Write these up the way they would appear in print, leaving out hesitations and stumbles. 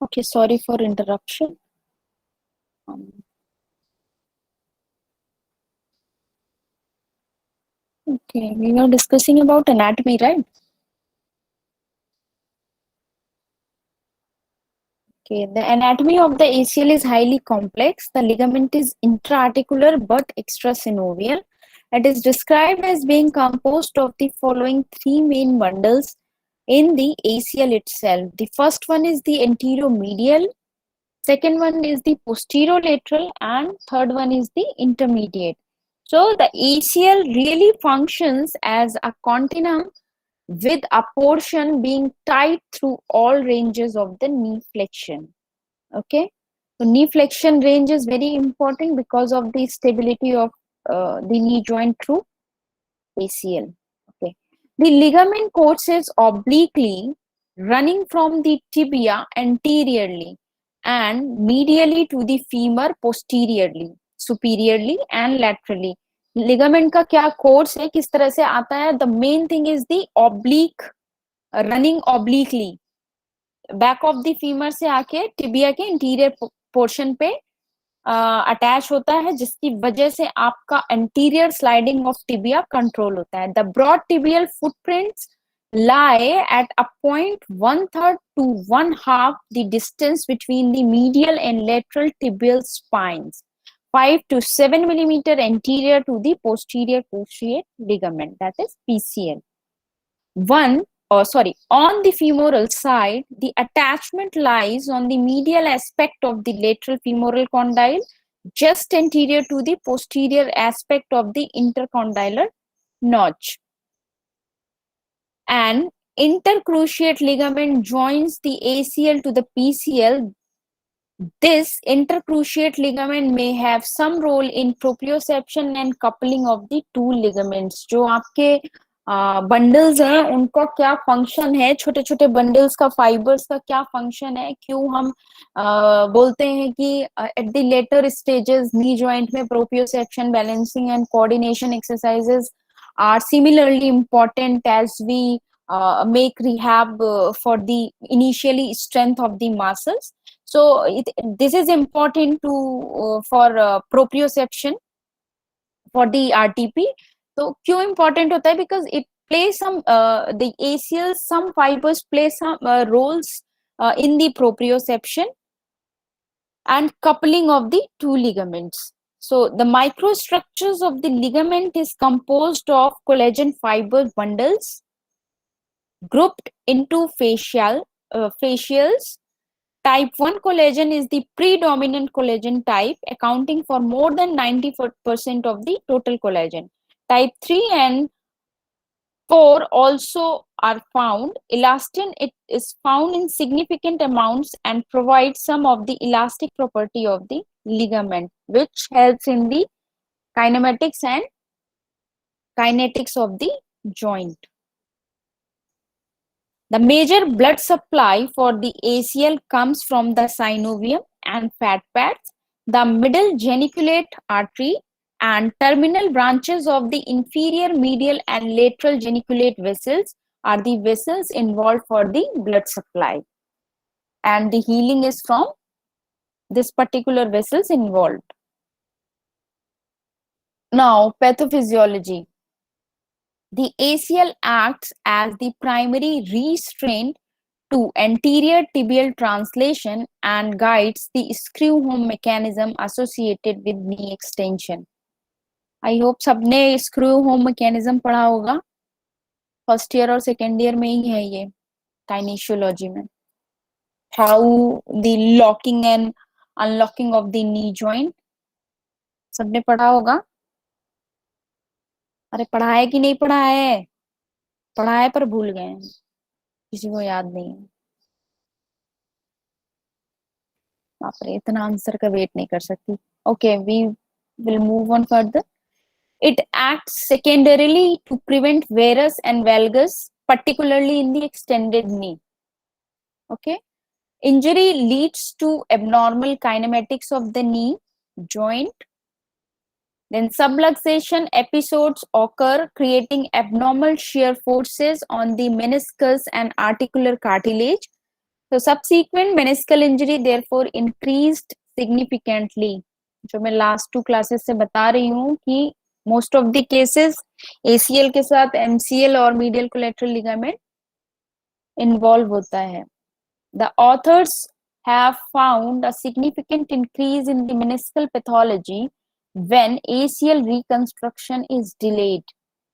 Okay, sorry for interruption. Um, okay, we were discussing about anatomy, right? Okay, the anatomy of the ACL is highly complex. The ligament is intra-articular but extrasynovial. It is described as being composed of the following three main bundles in the ACL itself. The first one is the anteromedial, second one is the posterolateral, and third one is the intermediate. So the ACL really functions as a continuum with a portion being tied through all ranges of the knee flexion. Okay, so knee flexion range is very important because of the stability of the knee joint through ACL. Okay, the ligament courses obliquely, running from the tibia anteriorly and medially to the femur posteriorly, superiorly and laterally. Ligament का क्या course है, किस तरह से आता है? The main thing is the oblique, running obliquely, back of the femur से आके टिबिया के इंटीरियर पोर्शन पे अटैच होता है, जिसकी वजह से आपका anterior sliding of tibia control होता है. The broad tibial footprints lie at a point 1/3 to 1/2 the distance between the medial and lateral tibial spines, 5 to 7 millimeter anterior to the posterior cruciate ligament, that is PCL. On the femoral side, the attachment lies on the medial aspect of the lateral femoral condyle, just anterior to the posterior aspect of the intercondylar notch. An intercruciate ligament joins the ACL to the PCL. This intercruciate ligament may have some role in proprioception and coupling of the two ligaments. जो आपके bundles हैं उनका क्या function है, छोटे छोटे bundles का, fibres का क्या फंक्शन है, क्यों हम बोलते हैं कि at the later stages knee joint में proprioception, balancing and coordination exercises are similarly important as we make rehab for the initially strength of the muscles. So this is important to for proprioception for the RTP. So क्यों important होता है? Because it plays some the ACL, some fibers play some roles in the proprioception and coupling of the two ligaments. So the microstructures of the ligament is composed of collagen fiber bundles grouped into fascials. Type 1 collagen is the predominant collagen type, accounting for more than 90% of the total collagen. Type 3 and 4 also are found. Elastin, it is found in significant amounts and provides some of the elastic property of the ligament, which helps in the kinematics and kinetics of the joint. The major blood supply for the ACL comes from the synovium and fat pads, the middle geniculate artery, and terminal branches of the inferior medial and lateral geniculate vessels are the vessels involved for the blood supply. And the healing is from this particular vessels involved. Now, pathophysiology. The ACL acts as the primary restraint to anterior tibial translation and guides the screw home mechanism associated with knee extension. I hope सबने screw home mechanism पढ़ा होगा, first year और second year में ही है ये kinesiology में. How the locking and unlocking of the knee joint, सबने पढ़ा होगा. अरे पढ़ा है कि नहीं पढ़ा है? पढ़ा है पर भूल गए, किसी को याद नहीं है. बाप रे, इतना आंसर का वेट नहीं कर सकती. Okay, we will move on further. It acts secondarily to prevent varus and valgus, particularly in the extended knee. Okay, injury leads to abnormal kinematics of the knee joint. Then subluxation episodes occur, creating abnormal shear forces on the meniscus and articular cartilage. So subsequent meniscal injury therefore increased significantly. जो मैं last 2 classes से बता रही हूँ कि most of the cases ACL के साथ MCL और medial collateral ligament इन्वॉल्व होता है. The authors have found a significant increase in the meniscal pathology when ACL reconstruction is delayed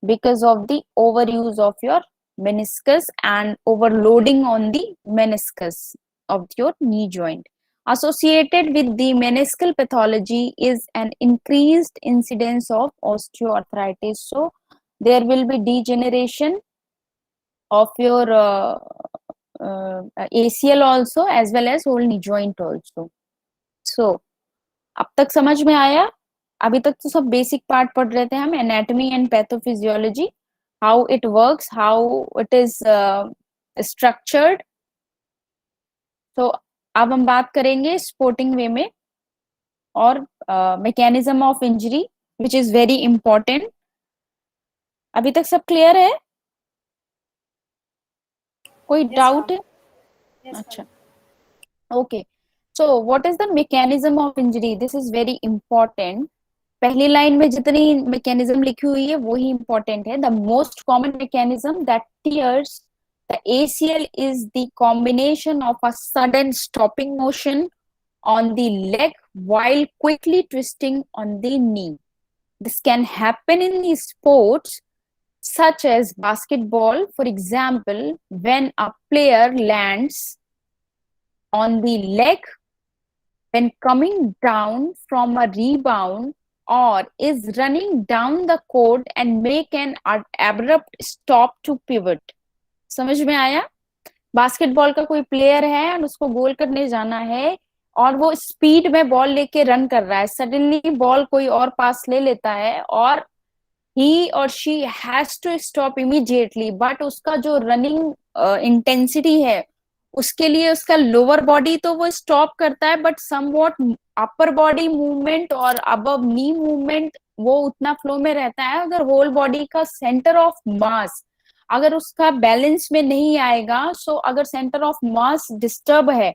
because of the overuse of your meniscus and overloading on the meniscus of your knee joint. Associated with the meniscal pathology is an increased incidence of osteoarthritis. So there will be degeneration of your ACL also as well as whole knee joint also. So अब तक समझ में आया? अभी तक तो सब basic part पढ़ रहे थे हम, anatomy and pathophysiology, how it works, how it is structured. तो अब हम बात करेंगे स्पोर्टिंग वे में और mechanism of injury which is very important. अभी तक सब क्लियर है? कोई डाउट है? अच्छा, okay. So what is the mechanism of injury? This is very important. पहली लाइन में जितनी मैकेनिज्म लिखी हुई है वो ही इंपॉर्टेंट है. The most common mechanism that tears the ACL is the combination of a sudden stopping motion on the leg while quickly twisting on the knee. This can happen in the sports such as basketball. For example, when a player lands on the leg when coming down from a rebound or is running down the court and make an abrupt stop to pivot. समझ में आया? Basketball का कोई player है और उसको गोल करने जाना है और वो स्पीड में बॉल लेके रन कर रहा है, सडनली बॉल कोई और पास ले लेता है और he or she has to stop immediately, but उसका जो रनिंग इंटेंसिटी है उसके लिए उसका लोअर बॉडी तो वो स्टॉप करता है, but somewhat upper body movement और अबव नी मूवमेंट वो उतना फ्लो में रहता है. अगर होल बॉडी का सेंटर ऑफ मास अगर उसका बैलेंस में नहीं आएगा, सो अगर सेंटर ऑफ मास डिस्टर्ब है,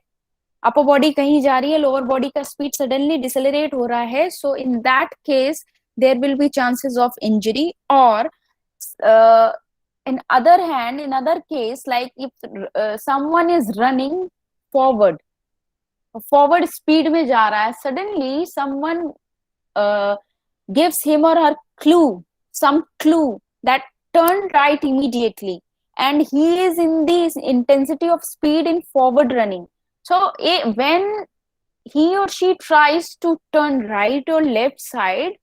अपर बॉडी कहीं जा रही है, लोअर बॉडी का स्पीड सडनली डिसेलरेट हो रहा है, so in that case there will be chances of injury. Or in other hand, in other case, like if someone is running forward, forward speed में जा रहा है, suddenly someone gives him or her clue, some clue that turn right immediately, and he is in the intensity of speed in forward running. So when he or she tries to turn right or left side,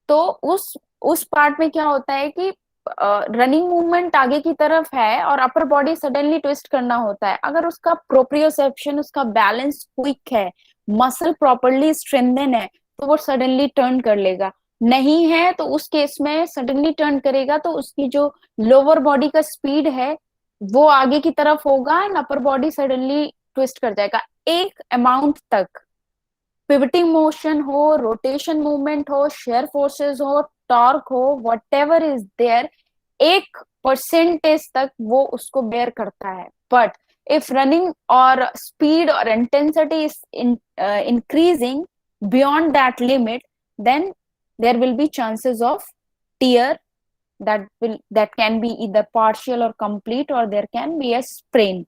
तो उस part में क्या होता है कि running movement आगे की तरफ है और अपर बॉडी सडनली ट्विस्ट करना होता है. अगर उसका प्रोप्रियोसेप्शन, उसका बैलेंस क्विक है, मसल प्रॉपरली स्ट्रेंथन है, तो वो सडनली टर्न कर लेगा. नहीं है तो उस केस में सडनली टर्न करेगा तो उसकी जो लोअर बॉडी का स्पीड है वो आगे की तरफ होगा and upper body suddenly twist कर जाएगा. एक अमाउंट तक पिवटिंग मोशन हो, रोटेशन मूवमेंट हो, शेयर फोर्सेस हो, टॉर्क हो, व्हाटएवर इज देयर, एक परसेंटेज तक वो उसको बेयर करता है. बट इफ रनिंग और स्पीड और intensity is increasing beyond that limit, then there will be chances of tear that can be either partial or complete, or there can be a sprain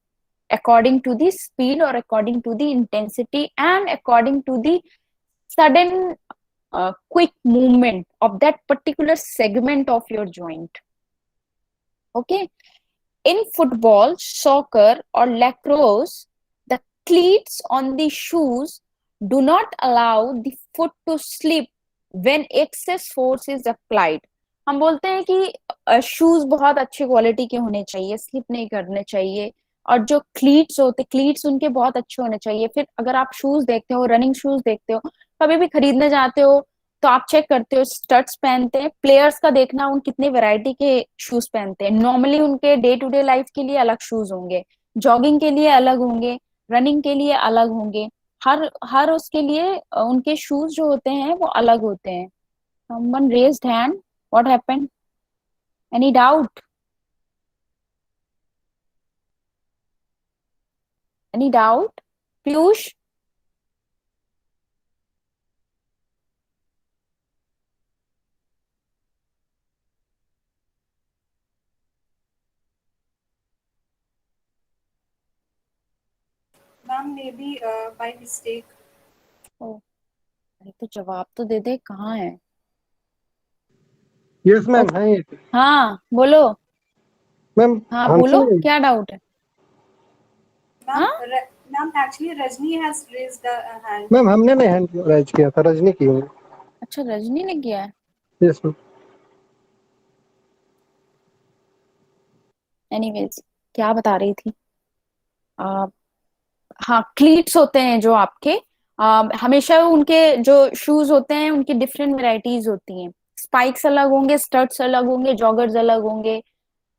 according to the speed or according to the intensity and according to the sudden quick movement of that particular segment of your joint. Okay, in football, soccer or lacrosse, the cleats on the shoes do not allow the foot to slip when excess force is applied. हम बोलते हैं कि shoes बहुत अच्छे quality के होने चाहिए, slip नहीं करने चाहिए, और जो क्लीट्स होते, क्लीट्स उनके बहुत अच्छे होने चाहिए. फिर अगर आप शूज देखते हो, रनिंग शूज देखते हो, कभी भी खरीदने जाते हो तो आप चेक करते हो स्टड्स पहनते हैं. प्लेयर्स का देखना उन कितने वैरायटी के शूज पहनते हैं. नॉर्मली उनके डे टू डे लाइफ के लिए अलग शूज होंगे, जॉगिंग के लिए अलग होंगे, रनिंग के लिए अलग होंगे. हर उसके लिए उनके शूज जो होते हैं वो अलग होते हैं. Someone raised hand. What happened? Any doubt? Any doubt? Piyush? Ma'am maybe by mistake. Oh, अरे तो जवाब तो दे दे, कहाँ है? यस ओ, मैम है ये। हाँ बोलो। मैम हाँ हमसे बोलो, नहीं। क्या डाउट है? मैम हाँ, ma'am actually Rajni has raised the hand. Ma'am हमने नहीं हैंड राइज किया था, रजनी की है। अच्छा रजनी ने किया है। Yes ma'am. एनीवेज, क्या बता रही थी? आ, हाँ, क्लीट्स होते हैं जो आपके, हमेशा उनके जो शूज होते हैं उनकी डिफरेंट वेराइटीज होती हैं। स्पाइक्स अलग होंगे, स्टड्स अलग होंगे, जॉगर्स अलग होंगे।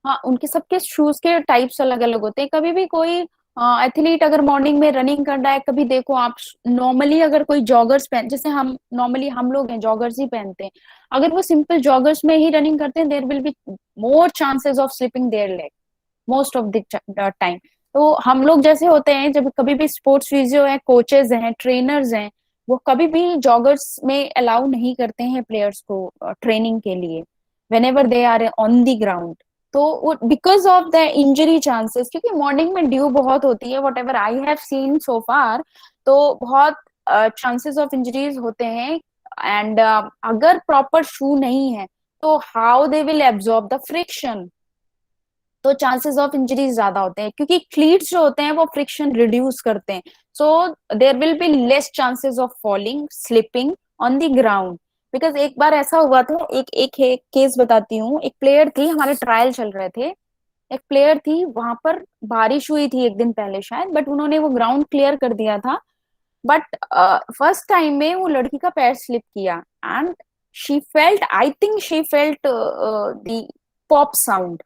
हाँ, उनके सबके शूज के टाइप्स अलग अलग होते हैं। कभी भी कोई एथलीट अगर मॉर्निंग में रनिंग कर रहा है, कभी देखो आप, नॉर्मली अगर कोई जॉगर्स पहन, जैसे हम नॉर्मली हम लोग हैं जॉगर्स ही पहनते हैं, अगर वो सिंपल जॉगर्स में ही रनिंग करते हैं, there will be more chances of slipping there leg most of the time. तो हम लोग जैसे होते हैं, जब कभी भी स्पोर्ट्स फिजियो है, कोचेज हैं, ट्रेनर्स हैं, वो कभी भी जॉगर्स में अलाउ नहीं करते हैं प्लेयर्स को ट्रेनिंग के लिए, whenever they are on the ground. तो because of the injury chances, क्योंकि मॉर्निंग में ड्यू बहुत होती है, whatever I have seen so far, तो बहुत चांसेस ऑफ इंजरीज होते हैं। एंड अगर प्रॉपर शू नहीं है, तो how they will absorb the friction, तो चांसेस ऑफ इंजरीज ज्यादा होते हैं, क्योंकि क्लीट्स जो होते हैं वो फ्रिक्शन रिड्यूस करते हैं। So there will be less chances of falling, slipping on the ground. Because एक बार ऐसा हुआ था, एक केस बताती हूँ। एक प्लेयर थी, हमारे ट्रायल चल रहे थे, एक प्लेयर थी, वहां पर बारिश हुई थी एक दिन पहले शायद, बट उन्होंने वो ग्राउंड क्लियर कर दिया था। बट फर्स्ट टाइम में वो लड़की का पैर स्लिप किया, and she felt, I think she felt the pop sound.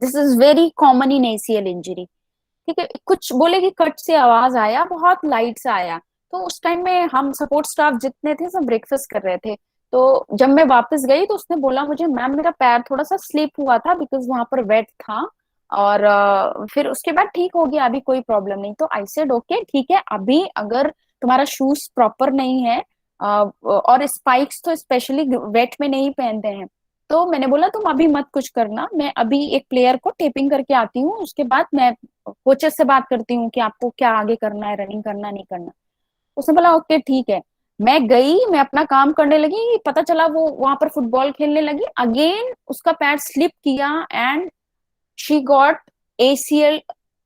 This is very common in ACL injury. ठीक है, कुछ बोले कि कट से आवाज आया, बहुत लाइट से आया। तो उस टाइम में हम सपोर्ट स्टाफ जितने थे सब ब्रेकफास्ट कर रहे थे। तो जब मैं वापस गई तो उसने बोला मुझे, मैम मेरा पैर थोड़ा सा स्लिप हुआ था, बिकॉज वहां पर वेट था। और फिर उसके बाद ठीक हो गया, अभी कोई प्रॉब्लम नहीं। तो आई सेड ओके ठीक है, अभी अगर तुम्हारा शूज प्रॉपर नहीं है, और स्पाइक्स तो स्पेशली वेट में नहीं पहनते हैं, तो मैंने बोला तुम अभी मत कुछ करना, मैं अभी एक प्लेयर को टेपिंग करके आती हूँ, उसके बाद मैं कोचेस से बात करती हूँ कि आपको क्या आगे करना है, रनिंग करना नहीं करना। उसने बोला ओके ठीक है। मैं गई, मैं अपना काम करने लगी, पता चला वो वहां पर फुटबॉल खेलने लगी, अगेन उसका पैर स्लिप किया, and she got ACL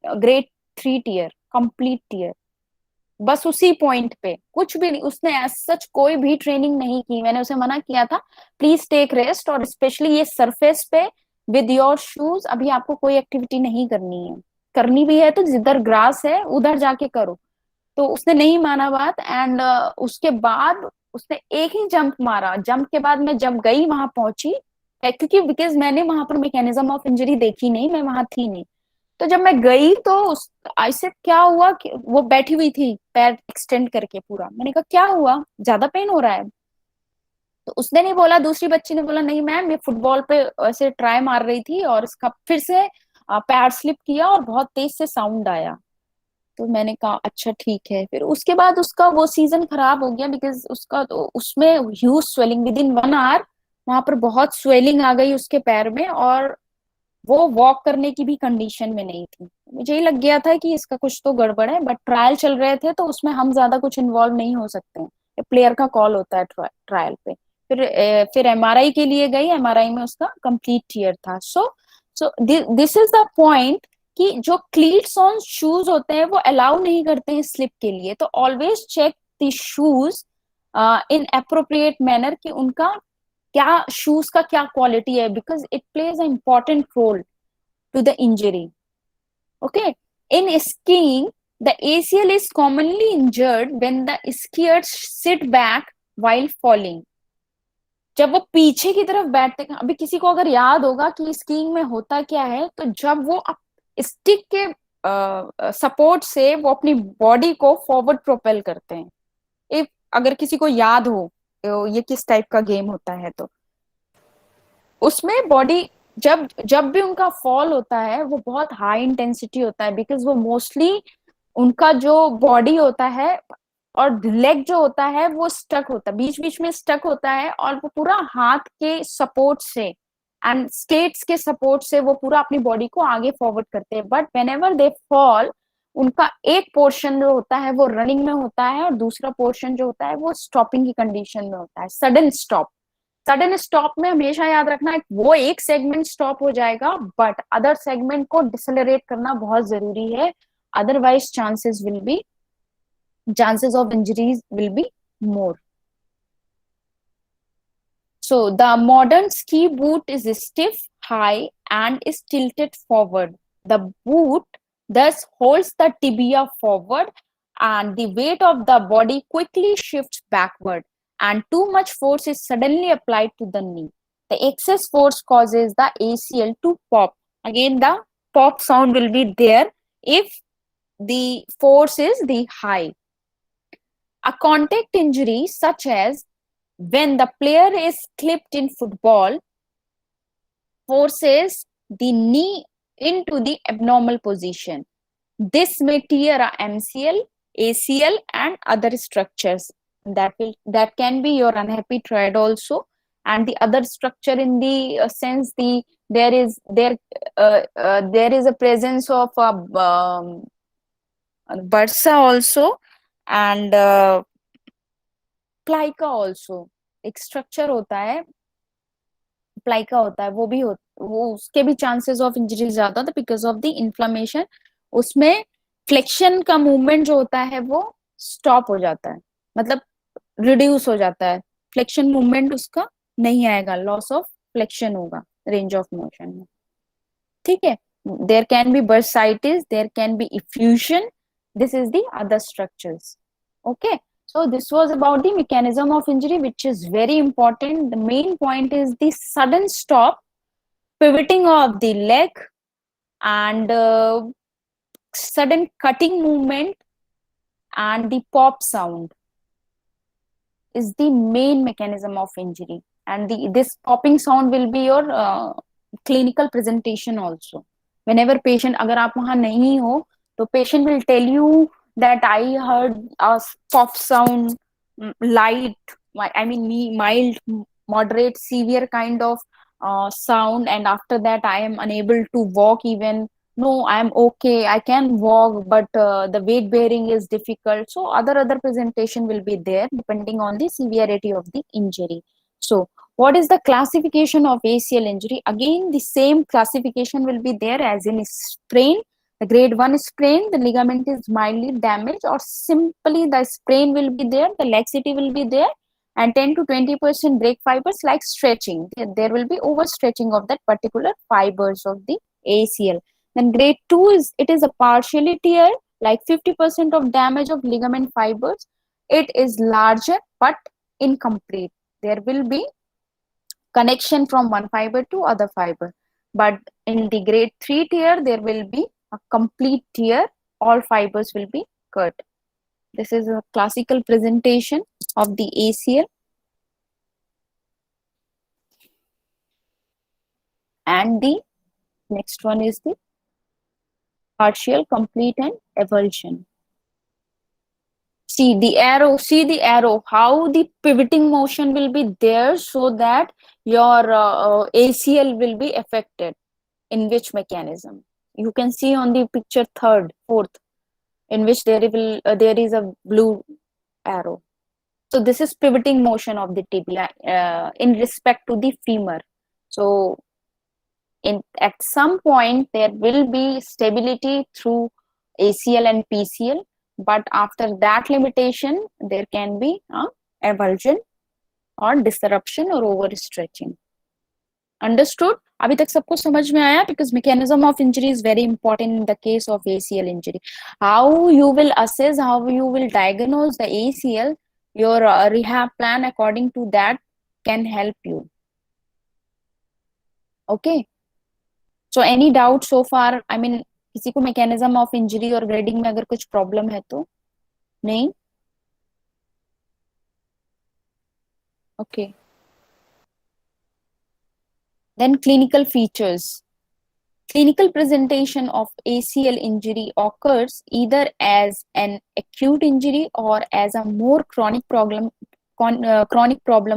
grade 3 tear, complete tear. बस उसी पॉइंट पे, कुछ भी नहीं, उसने सच कोई भी ट्रेनिंग नहीं की। मैंने उसे मना किया था प्लीज टेक रेस्ट, और स्पेशली ये सरफेस पे विद योर शूज अभी आपको कोई एक्टिविटी नहीं करनी है, करनी भी है तो जिधर ग्रास है उधर जाके करो। तो उसने नहीं माना बात, एंड उसके बाद उसने एक ही जंप मारा। जंप के बाद मैं जब गई वहां पहुंची, क्योंकि बिकॉज मैंने वहां पर मैकेनिज्म ऑफ इंजरी देखी नहीं, मैं वहां थी नहीं। तो जब मैं गई तो उस ऐसे क्या हुआ कि वो बैठी हुई थी पैर एक्सटेंड करके पूरा। मैंने कहा क्या हुआ, ज्यादा पेन हो रहा है? तो उसने नहीं बोला, दूसरी बच्ची ने बोला नहीं मैम, ये फुटबॉल पे ऐसे ट्राई मार रही थी और इसका फिर से पैर स्लिप किया और बहुत तेज से साउंड आया। तो मैंने कहा अच्छा ठीक है। फिर उसके बाद उसका वो सीजन खराब हो गया, बिकॉज उसका तो उसमें huge swelling within 1 hour, वहां पर बहुत स्वेलिंग आ गई उसके पैर में, और वो वॉक करने की भी कंडीशन में नहीं थी। मुझे ही लग गया था कि इसका कुछ तो गड़बड़ है, बट ट्रायल चल रहे थे तो उसमें हम ज्यादा कुछ इन्वॉल्व नहीं हो सकते हैं, प्लेयर का कॉल होता है ट्रायल पे। फिर एमआरआई के लिए गई, एमआरआई में उसका कंप्लीट टीयर था। So this is the point, कि जो क्लीट्स ऑन शूज होते हैं वो अलाउ नहीं करते हैं स्लिप के लिए। तो always check the shoes in appropriate manner, कि उनका क्या शूज का क्या क्वालिटी है, because it plays a important role to the injury. Okay. In skiing, the ACL is commonly injured when the skiers sit back while falling. जब वो पीछे की तरफ बैठते हैं, अभी किसी को अगर याद होगा कि स्कीइंग में होता क्या है, तो जब वो स्टिक के सपोर्ट से वो अपनी बॉडी को फॉरवर्ड प्रोपेल करते हैं। इफ अगर किसी को याद हो ये किस टाइप का गेम होता है, तो उसमें बॉडी, जब जब भी उनका फॉल होता है वो बहुत हाई इंटेंसिटी होता है, बिकॉज वो मोस्टली उनका जो बॉडी होता है और लेग जो होता है वो स्टक होता है, बीच बीच में स्टक होता है, और वो पूरा हाथ के सपोर्ट से एंड स्केट्स के सपोर्ट से वो पूरा अपनी बॉडी को आगे फॉरवर्ड करते हैं। But when ever they fall, उनका एक पोर्शन जो होता है वो रनिंग में होता है और दूसरा पोर्शन जो होता है वो स्टॉपिंग की कंडीशन में होता है, सडन स्टॉप। सडन स्टॉप में हमेशा याद रखना है वो एक सेगमेंट स्टॉप हो जाएगा, बट अदर सेगमेंट को डिसलरेट करना बहुत जरूरी है, otherwise chances of injuries will be more. So the modern ski boot is stiff, high, and is tilted forward. The boot thus holds the tibia forward, and the weight of the body quickly shifts backward, and too much force is suddenly applied to the knee. The excess force causes the ACL to pop. Again, the pop sound will be there if the force is the high. A contact injury, such as when the player is clipped in football, forces the knee into the abnormal position. This may tear a MCL, ACL, and other structures. That can be your unhappy triad also, and the other structure in the sense there is a presence of a bursa also, and plica also. एक structure होता है, प्लाइका होता है, वो उसके भी chances of injury ज्यादा होता है बिकॉज ऑफ द इन्फ्लेमेशन। उसमें फ्लेक्शन का मूवमेंट जो होता है वो स्टॉप हो जाता है, मतलब रिड्यूस हो जाता है, फ्लेक्शन मूवमेंट उसका नहीं आएगा, लॉस ऑफ फ्लेक्शन होगा रेंज ऑफ मोशन में। ठीक है, there can be bursitis, there can be effusion, this is the other structures. Okay, so this was about the mechanism of injury, which is very important. The main point is the sudden stop, pivoting of the leg, and sudden cutting movement, and the pop sound is the main mechanism of injury. And this popping sound will be your clinical presentation also. Whenever patient, अगर आप वहां नहीं हो तो patient will tell you that I heard a pop sound, light, I mean mild, moderate, severe kind of sound, and after that I am unable to walk even. No, I am okay, I can walk, but the weight bearing is difficult. So other presentation will be there depending on the severity of the injury. So what is the classification of ACL injury? Again, the same classification will be there as in sprain. The grade 1 sprain, the ligament is mildly damaged, or simply the sprain will be there, the laxity will be there, and 10 to 20% break fibers, like stretching. There will be overstretching of that particular fibers of the ACL. Then grade 2 is, it is a partially tear, like 50% of damage of ligament fibers. It is larger but incomplete. There will be connection from one fiber to other fiber. But in the grade 3 tear, there will be a complete tear. All fibers will be cut. This is a classical presentation of the ACL. And the next one is the partial, complete, and avulsion. See the arrow, how the pivoting motion will be there, so that your ACL will be affected. In which mechanism? You can see on the picture fourth, in which there is a blue arrow. So this is pivoting motion of the tibia in respect to the femur. So at some point there will be stability through ACL and PCL, but after that limitation there can be avulsion or disruption or overstretching. Understood? अभी तक सबको समझ में आया? Because mechanism of injury is very important in the case of ACL injury. How you will assess, how you will diagnose the ACL, your rehab plan according to that can help you. Okay. So any doubt so far? I mean, किसी को mechanism of injury और grading में अगर कुछ problem है तो नहीं? Okay. Then clinical features. clinical presentation of ACL injury occurs either as an acute injury or as a more chronic problem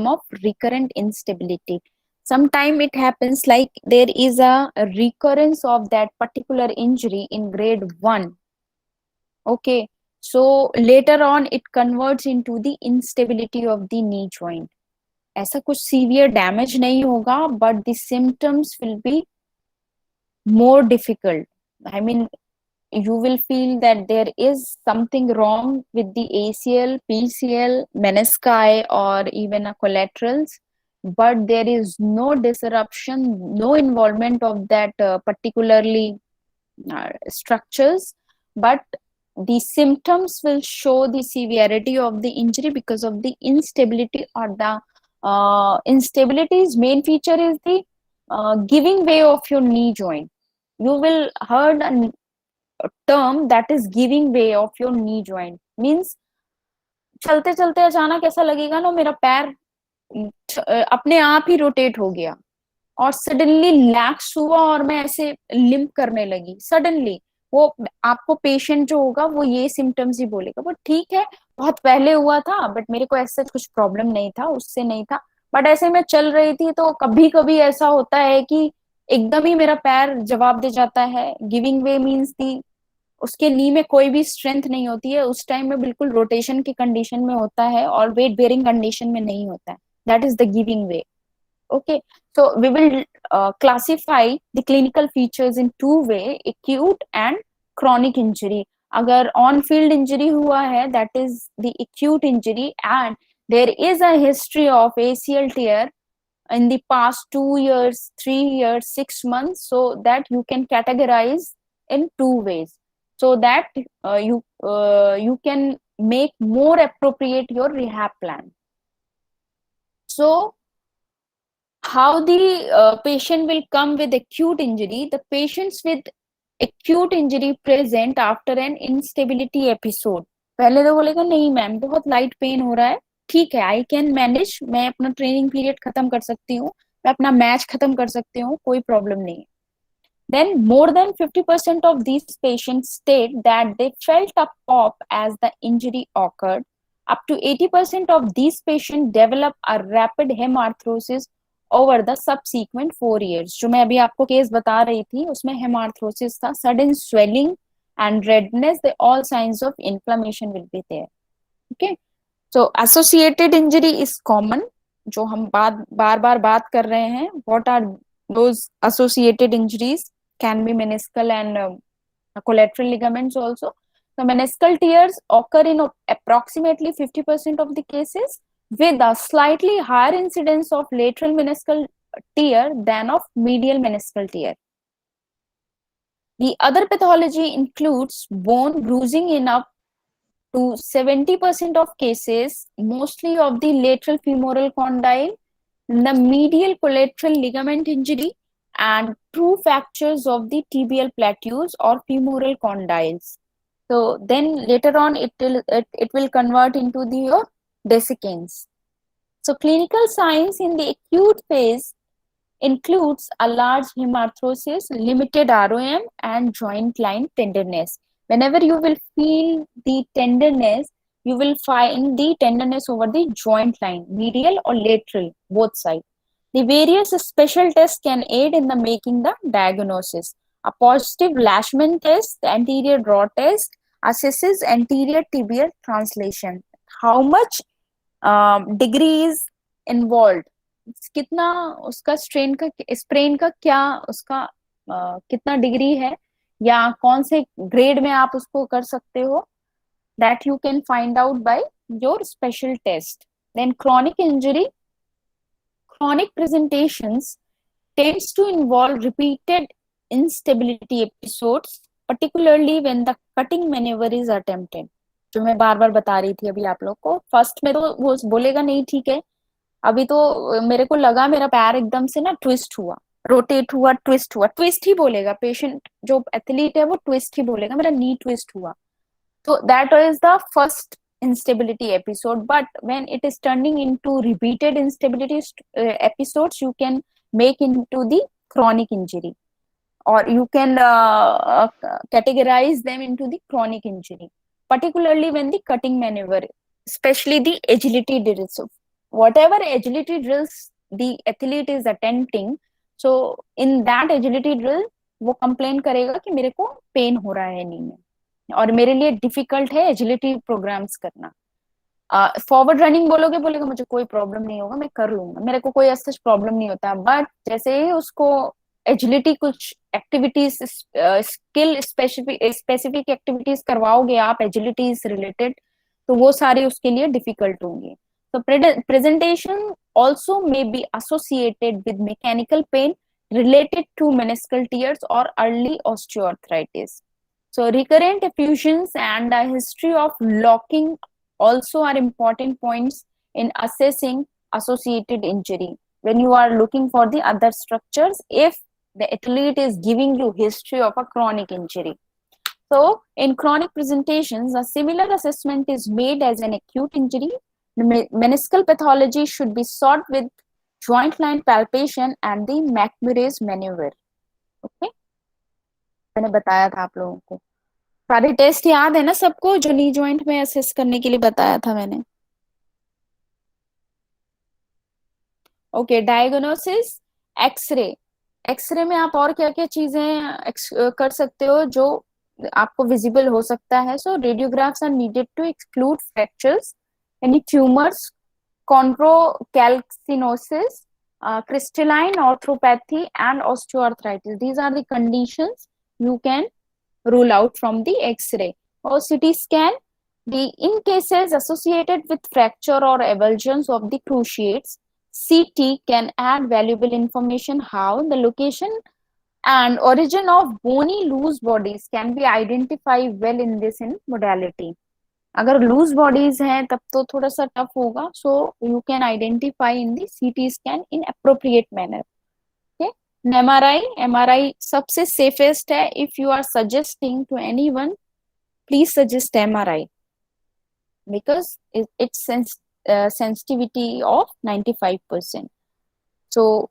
of recurrent instability. Sometime it happens like there is a recurrence of that particular injury in grade 1. Okay, so later on it converts into the instability of the knee joint. ऐसा कुछ severe damage नहीं होगा, but the symptoms will be more difficult. I mean, you will feel that there is something wrong with the ACL, PCL, menisci, or even a collaterals, but there is no disruption, no involvement of that particularly structures, but the symptoms will show the severity of the injury because of the instability, or the instability's main feature is the giving way of your knee joint. You will heard a term that is giving way of your knee joint. Means चलते चलते अचानक ऐसा लगेगा ना मेरा पैर अपने आप ही रोटेट हो गया और सडनली लैक्स हुआ और मैं ऐसे लिम्प करने लगी सडनली। वो आपको पेशेंट जो होगा वो ये सिम्टम्स ही बोलेगा, वो ठीक है बहुत पहले हुआ था बट मेरे को ऐसा कुछ प्रॉब्लम नहीं था, उससे नहीं था, बट ऐसे मैं चल रही थी तो कभी कभी ऐसा होता है कि एकदम ही मेरा पैर जवाब दे जाता है। गिविंग वे मीन्स दी उसके नी में कोई भी स्ट्रेंथ नहीं होती है, उस टाइम में बिल्कुल रोटेशन की कंडीशन में होता है और वेट बेयरिंग कंडीशन में नहीं होता है। That is the giving way. Okay, so we will classify the clinical features in two way, acute and chronic injury. अगर on field injury हुआ है, that is the acute injury, and there is a history of ACL tear in the past 2 years, 3 years, 6 months, so that you can categorize in two ways, so that you can make more appropriate your rehab plan. So how the patient will come with acute injury? The patients with acute injury present after an instability episode. पहले तो बोलेगा नहीं ma'am बहुत light pen हो रहा है, ठीक है, आई कैन मैनेज, मैं अपना ट्रेनिंग पीरियड खत्म कर सकती हूँ, मैं अपना मैच खत्म कर सकती हूँ, कोई प्रॉब्लम नहीं है. Then more than 50% of these patients state that they felt a pop as the injury occurred. Up to 80% of these patients develop a rapid hemarthrosis over the subsequent 4 years. जो मैं अभी आपको केस बता रही थी उसमें hemarthrosis था, sudden swelling and redness, the all signs of inflammation will be there. Okay, so associated injury is common, जो हम बार बार बात कर रहे हैं. What are those associated injuries? Can be meniscal and collateral ligaments also. The meniscal tears occur in approximately 50% of the cases, with a slightly higher incidence of lateral meniscal tear than of medial meniscal tear. The other pathology includes bone bruising in up to 70% of cases, mostly of the lateral femoral condyle, the medial collateral ligament injury, and true fractures of the tibial plateaus or femoral condyles. So then later on it will convert into the desiccants. So clinical signs in the acute phase includes a large hemarthrosis, limited ROM, and joint line tenderness. Whenever you will feel the tenderness, you will find the tenderness over the joint line, medial or lateral, both sides. The various special tests can aid in the making the diagnosis. A positive Lashman test, the anterior draw test, assesses anterior tibial translation. How much degree is involved? कितना उसका sprain का क्या उसका कितना degree है या कौन से ग्रेड में आप उसको कर सकते हो, that you can find out by your special test. Then chronic injury. Chronic presentations tends to involve repeated instability episodes, particularly when the cutting maneuver is attempted. जो मैं बार बार बता रही थी अभी आप लोग को, फर्स्ट में तो वो बोलेगा नहीं ठीक है, अभी तो मेरे को लगा मेरा पैर एकदम से ना ट्विस्ट हुआ, रोटेट हुआ, ट्विस्ट ही बोलेगा पेशेंट, जो एथलीट है वो ट्विस्ट ही बोलेगा, मेरा नी ट्विस्ट हुआ. So that is the first instability episode, but when it is turning into repeated instability episodes, you can make into the chronic injury. or you can categorize them into the chronic injury, particularly when the cutting maneuver, especially the agility drills. So whatever agility drills the athlete is attempting, so in that agility drill वो complain करेगा कि मेरे को pen हो रहा है नी में और मेरे लिए डिफिकल्ट है एजिलिटी प्रोग्राम्स करना। फॉरवर्ड रनिंग बोलेगा मुझे कोई प्रॉब्लम नहीं होगा, मैं कर लूंगा, मेरे को कोई ऐसा प्रॉब्लम नहीं होता। बट जैसे ही उसको एजिलिटी कुछ एक्टिविटीज स्किल स्पेसिफिक एक्टिविटीज करवाओगे आप एजिलिटी से रिलेटेड, तो वो सारी उसके लिए डिफिकल्ट होंगी। तो presentation also may be associated with mechanical pain related to meniscal tears or early osteoarthritis. So recurrent effusions and a history of locking also are important points in assessing associated injury. When you are looking for the other structures, if the athlete is giving you history of a chronic injury. So in chronic presentations, a similar assessment is made as an acute injury. The meniscal pathology should be sought with joint line palpation and the McMurray's maneuver. Okay? मैंने बताया था आप लोगों को सारे test याद है ना सबको, जो नी जॉइंट में असेस करने के लिए बताया था मैंने। Okay, diagnosis, x ray. एक्सरे में आप और क्या क्या चीजें कर सकते हो जो आपको विजिबल हो सकता है। So radiographs are needed to exclude fractures, any tumours, chondrocalcinosis, crystalline arthropathy and osteoarthritis. These are the conditions you can rule out from the X-ray. Or CT scan, in cases associated with fracture or avulsions of the cruciates, CT can add valuable information how the location and origin of bony loose bodies can be identified well in this modality. अगर loose bodies हैं तब तो थोड़ा सा tough होगा, so you can identify in the CT scan in appropriate manner. MRI, MRI सबसे safest है। If you are suggesting to anyone, please suggest MRI because it's sensitivity of 95%. So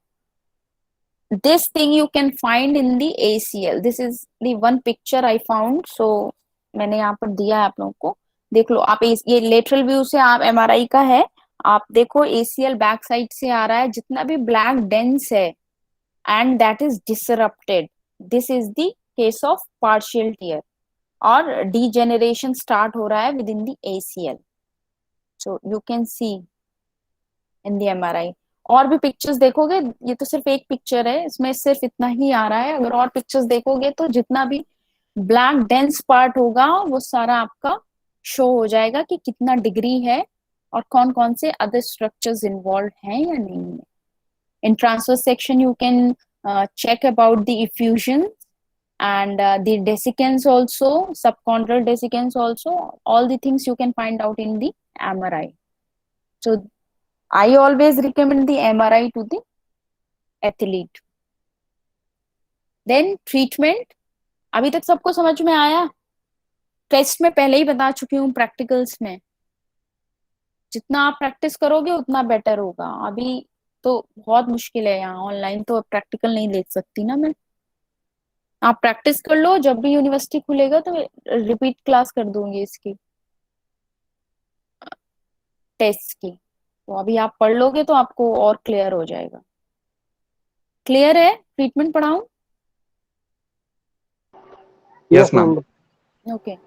this thing you can find in the ACL. This is the one picture I found, so मैंने यहाँ पर दिया है आप लोगों को, देख लो आप। ये लेटरल व्यू से आप एमआरआई का है, आप देखो एसीएल बैक साइड से आ रहा है, जितना भी ब्लैक डेंस है and that is disrupted, this is the case of partial tear और डीजेनरेशन स्टार्ट हो रहा है within the ACL. So you can see in the MRI. और भी पिक्चर्स देखोगे, ये तो सिर्फ एक पिक्चर है, इसमें सिर्फ इतना ही आ रहा है। अगर और पिक्चर्स देखोगे तो जितना भी ब्लैक डेंस पार्ट होगा वो सारा आपका शो हो जाएगा कि कितना डिग्री है और कौन कौन से अदर स्ट्रक्चर्स इन्वॉल्व हैं या नहीं है। In transverse section you can check about the effusion and the desiccants also, subchondral desiccants also, all the things you can find out in the MRI. So I always recommend the MRI to the athlete. Then treatment, अभी तक सबको समझ में आया? Test में पहले ही बता चुकी हूँ, प्रैक्टिकल्स में जितना आप प्रैक्टिस करोगे उतना बेटर होगा। अभी तो बहुत मुश्किल है, यहाँ ऑनलाइन तो प्रैक्टिकल नहीं देख सकती ना मैं। आप प्रैक्टिस कर लो, जब भी यूनिवर्सिटी खुलेगा तो रिपीट क्लास कर दूंगी इसकी टेस्ट की, तो अभी आप पढ़ लोगे तो आपको और क्लियर हो जाएगा। क्लियर है? Treatment पढ़ाऊं? Yes, ma'am. ma'am. Okay.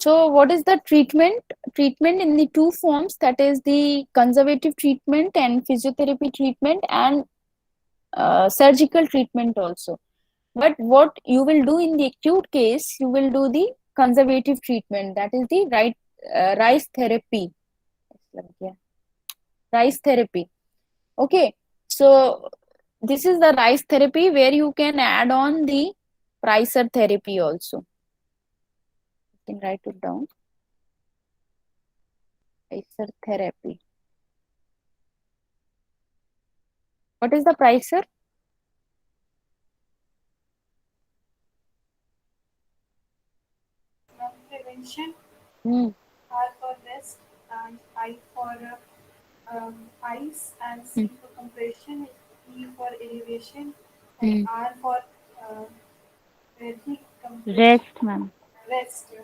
So what is the treatment? Treatment in the two forms, that is the conservative treatment and physiotherapy treatment and surgical treatment also. But what you will do in the acute case, you will do the conservative treatment, that is the rice therapy. Rice therapy. Okay. So this is the rice therapy where you can add on the Pricer therapy also. You can write it down. Pricer therapy. What is the Pricer? Prevention, Hmm. R for rest, and I for ice, and C for compression, E for elevation, and R for Very complete. Rest ma'am. Rest.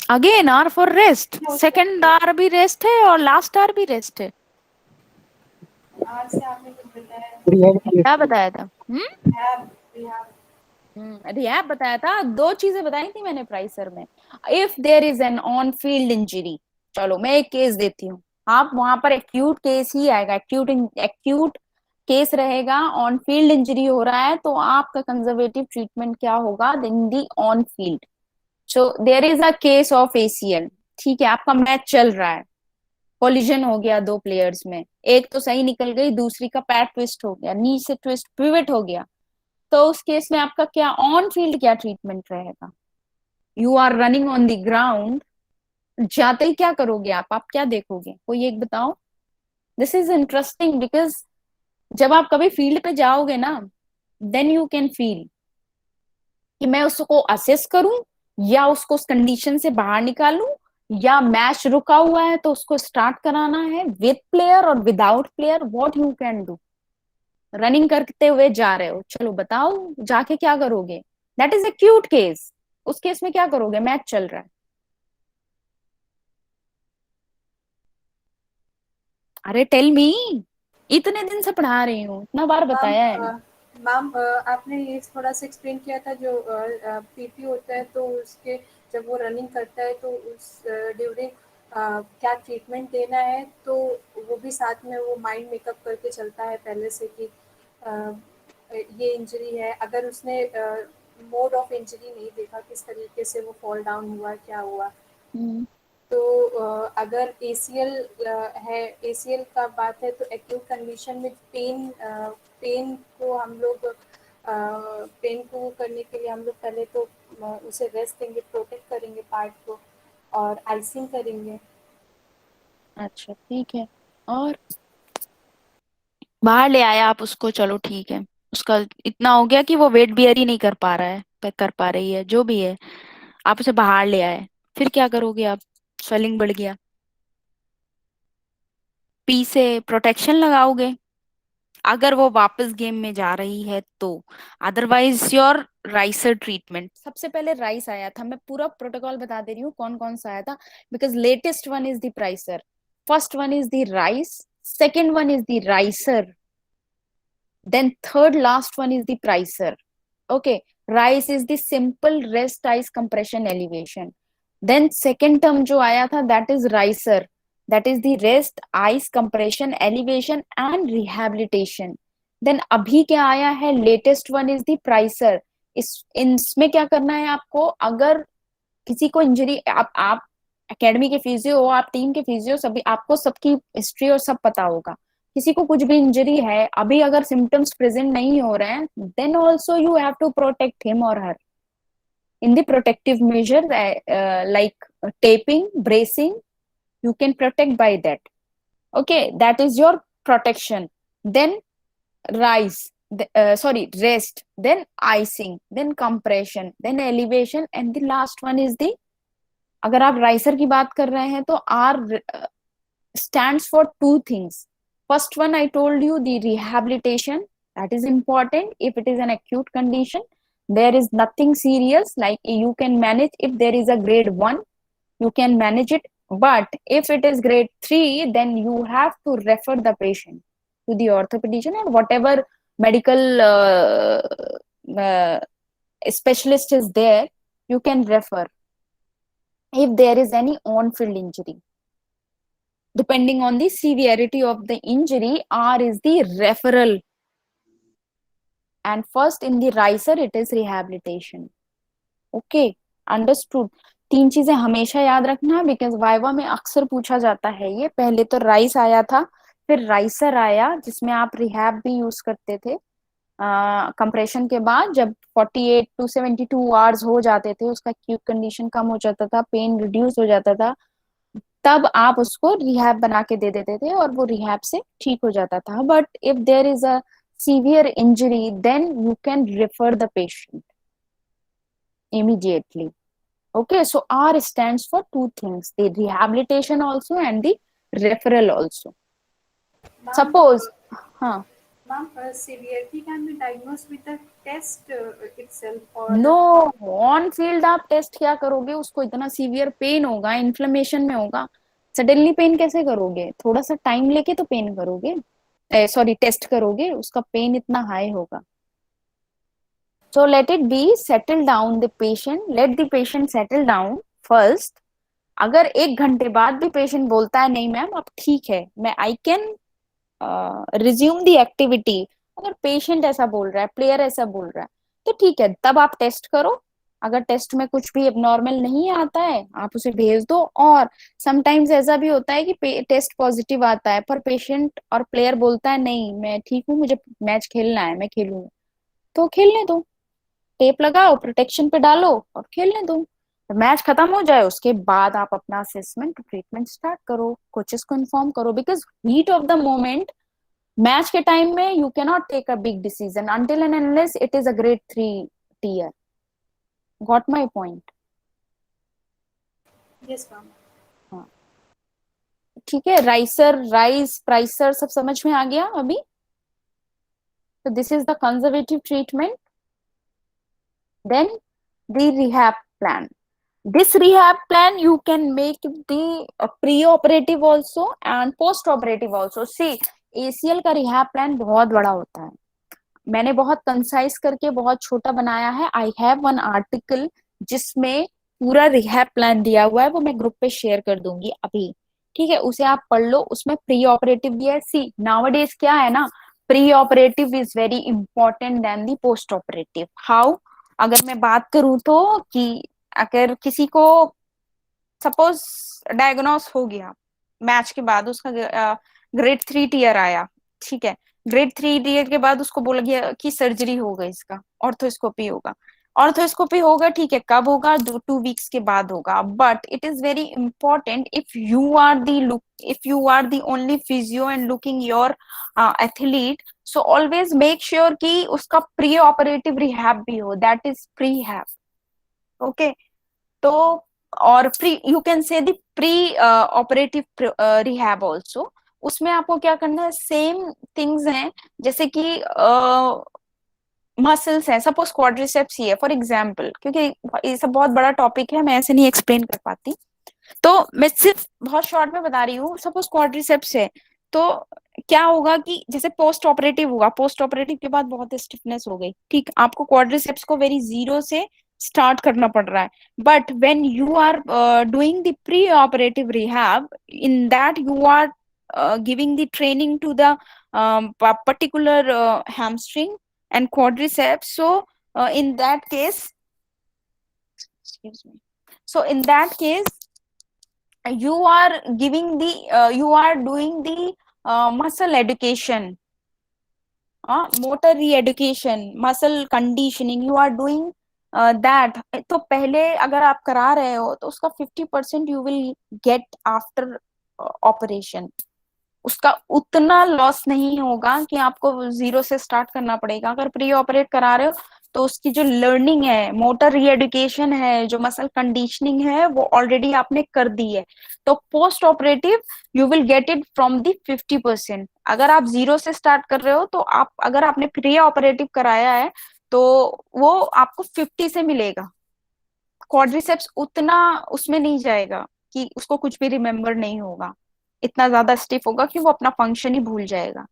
Again R for rest, हो second सकता R भी rest है और last are भी rest है. है। आज से आपने कुछ बताया क्या बताया था? have we have रिहैब बताया था. दो चीजें बताई थी मैंने प्राइसर में. If there is an on field injury, चलो मैं एक केस देती हूँ. आप वहां पर एक्यूट केस ही आएगा, एक्यूट केस रहेगा. ऑन फील्ड इंजरी हो रहा है तो आपका कंजर्वेटिव ट्रीटमेंट क्या होगा in the on field. So there is a case of ACL. ठीक है, आपका मैच चल रहा है, कोलिजन हो गया दो प्लेयर्स में, एक तो सही निकल गई, दूसरी का पैर ट्विस्ट हो गया, नी से ट्विस्ट पिवट हो गया. तो उस केस में आपका क्या ऑन फील्ड क्या ट्रीटमेंट रहेगा? You are running on the ground, जाते ही क्या करोगे आप क्या देखोगे? कोई एक बताओ. दिस इज इंटरेस्टिंग बिकॉज जब आप कभी फील्ड पे जाओगे ना, देन यू कैन फील कि मैं उसको असेस करूं या उसको उस कंडीशन से बाहर निकालूं, या मैच रुका हुआ है तो उसको स्टार्ट कराना है विद प्लेयर और without player. What you can do? Running करते हुए जा रहे हो, चलो बताओ जाके क्या करोगे? That is a cute case. उस केस में क्या करोगे? मैच चल रहा है. अरे टेल मी, इतने दिन से पढ़ा रही हूँ, इतना बार मैम बताया है. मैम आपने ये थोड़ा सा एक्सप्लेन किया था जो पीटी होता है तो उसके जब वो रनिंग करता है तो उस ड्यूरिंग क्या ट्रीटमेंट देना है, तो वो भी साथ में वो माइंड मेकअप करके चलता है पहले से कि अ, ये इंजरी है. अगर उसने मोड ऑफ इंजरी नहीं देखा, किस तरीके से वो फॉल डाउन हुआ, क्या हुआ, हम्म. तो अगर एसीएल है, एसीएल का बात है तो एक्यूट कंडीशन में पेन को हम लोग पेन को करने के लिए हम लोग पहले तो उसे रेस्ट देंगे, प्रोटेक्ट करेंगे पार्ट को और आइसिंग करेंगे. अच्छा ठीक है. और बाहर ले आया आप उसको, चलो ठीक है. उसका इतना हो गया कि वो वेट बियर ही नहीं कर पा रहा है, कर पा रही है, जो भी है. आप उसे बाहर ले आए, फिर क्या करोगे आप? स्वेलिंग बढ़ गया, पी से प्रोटेक्शन लगाओगे अगर वो वापस गेम में जा रही है तो. Otherwise your ricer treatment. सबसे पहले राइस आया था, मैं पूरा प्रोटोकॉल बता दे रही हूँ कौन कौन सा आया था, because latest one is the pricer, first one is the rice, second one is the ricer, then third last one is the pricer. Okay, rise is the simple rest ice compression elevation. Then second term जो आया था that is riser, that is the rest ice compression elevation and rehabilitation. Then अभी क्या आया है, latest one is the pricer. इसमें क्या करना है आपको? अगर किसी को इंजरी, आप एकेडमी के फिजियो हो, आप टीम के फिजियो, सभी आपको सबकी हिस्ट्री और सब पता होगा. किसी को कुछ भी इंजरी है, अभी अगर सिम्टम्स प्रेजेंट नहीं हो रहे हैं, then also you have to protect him और her in the protective measure like taping, bracing. You can protect by that. Okay, that is your protection. Then rise, rest, then icing, then compression, then elevation, and the last one is the, अगर आप राइसर की बात कर रहे हैं तो are stands for two things. First one I told you, the rehabilitation, that is important. If it is an acute condition, there is nothing serious, like you can manage. If there is a grade 1, you can manage it, but if it is grade 3, then you have to refer the patient to the orthopedician or whatever medical uh, specialist is there, you can refer if there is any on field injury. Depending on the severity of the injury, R is the referral, and first in the riser it is rehabilitation. Okay, understood. तीन चीजें हमेशा याद रखना, because viva में अक्सर पूछा जाता है ये. पहले तो राइस आया था, फिर राइसर आया जिसमें आप रिहैब भी यूज करते थे. कंप्रेशन के बाद जब 48 टू 72 आवर्स हो जाते थे, उसका एक्यूट कंडीशन कम हो जाता था, पेन रिड्यूस हो जाता था, तब आप उसको रिहैब बना के दे देते थे और वो रिहैब से ठीक हो जाता था. But if there is a severe injury, then you can refer the patient immediately. Okay, so R stands for two things, the rehabilitation also and the referral also. Suppose, हाँ, Ma'am, severity can be diagnosed with a test. If itself or no, on field आप test क्या करोगे, उसको इतना severe pain होगा, inflammation में होगा, suddenly pen कैसे करोगे, थोड़ा सा टाइम लेके तो पेन करोगे, सॉरी टेस्ट करोगे, उसका पेन इतना हाई होगा. So let it be, settle down the patient, let the patient settle down first. अगर 1 घंटे बाद भी पेशेंट बोलता है नहीं मैम अब ठीक है, मैं I can resume the activity, अगर पेशेंट ऐसा बोल रहा है, प्लेयर ऐसा बोल रहा है, तो ठीक है, तब आप टेस्ट करो. अगर टेस्ट में कुछ भी एबनॉर्मल नहीं आता है आप उसे भेज दो. और समटाइम्स ऐसा भी होता है कि टेस्ट पॉजिटिव आता है पर पेशेंट और प्लेयर बोलता है नहीं मैं ठीक हूँ, मुझे मैच खेलना है, मैं खेलूंगा, तो खेलने दो, टेप लगाओ, प्रोटेक्शन पे डालो और खेलने दो. मैच खत्म हो जाए उसके बाद आप अपना असेसमेंट ट्रीटमेंट स्टार्ट करो, कोचेस को इन्फॉर्म करो, because heat of the moment match के टाइम में you cannot take a big decision until and unless it is a grade 3 tear. Got my point? yes ma'am. हाँ ठीक है. राइसर, rice, प्राइसर सब समझ में आ गया अभी? तो this is the conservative treatment. Then the rehab plan. This rehab plan you can make the pre-operative also and post-operative also. See, ACL का rehab plan बहुत बड़ा होता है, मैंने बहुत कंसाइज करके बहुत छोटा बनाया है. आई हैव वन आर्टिकल जिसमें पूरा रिहैब प्लान दिया हुआ है, वो मैं ग्रुप पे शेयर कर दूंगी अभी, ठीक है, उसे आप पढ़ लो. उसमें प्री ऑपरेटिव भी है. सी नाउअडेज क्या है ना, pre operative is very important then the post operative. How? अगर मैं बात करूं तो कि अगर किसी को सपोज डायग्नोस हो गया मैच के बाद, उसका ग्रेड 3 टीयर आया, ठीक है, ग्रेड 3 टीयर के बाद उसको बोला गया कि सर्जरी होगा, इसका ऑर्थोस्कोपी होगा. ऑर्थोस्कोपी होगा, ठीक है, कब होगा, 2 वीक्स के बाद होगा. But it is very important, if you are the only physio and looking your athlete, so always make sure कि उसका प्री ऑपरेटिव रिहैब भी हो, that is prehab. Okay. तो और pre, you can say the pre operative rehab also. उसमें आपको क्या करना है, सेम थिंग्स हैं जैसे कि मसल्स हैं, सपोज क्वाड्रिसेप्स ही है फॉर एग्जांपल, क्योंकि ये सब बहुत बड़ा टॉपिक है, मैं ऐसे नहीं एक्सप्लेन कर पाती, तो मैं सिर्फ बहुत शॉर्ट में बता रही हूँ. सपोज क्वाड्रिसेप्स है, तो क्या होगा कि जैसे पोस्ट ऑपरेटिव हुआ, पोस्ट ऑपरेटिव के बाद बहुत स्टिफनेस हो गई, ठीक, आपको क्वाड्रिसेप्स को वेरी जीरो से स्टार्ट करना पड़ रहा है. But when you are doing the pre operative rehab, in that you are giving the training to the particular hamstring and quadriceps. So in that case, excuse me, so in that case you are giving the you are doing the muscle education, motor re-education, muscle conditioning, you are doing that. तो पहले अगर आप करा रहे हो तो उसका 50% you will get after operation. उसका उतना लॉस नहीं होगा कि आपको जीरो से स्टार्ट करना पड़ेगा. अगर प्री ऑपरेट करा रहे हो तो उसकी जो लर्निंग है, मोटर रीएडुकेशन है, जो मसल कंडीशनिंग है, वो ऑलरेडी आपने कर दी है. तो post operative you will get it from the 50%. अगर आप जीरो से स्टार्ट कर रहे हो तो आप, अगर आपने प्री ऑपरेटिव कराया है तो वो आपको 50 से मिलेगा. क्वाड्रिसेप्स उतना उसमें नहीं जाएगा कि उसको कुछ भी रिमेम्बर नहीं होगा, इतना ज्यादा स्टिफ होगा कि वो अपना फंक्शन ही भूल जाएगा.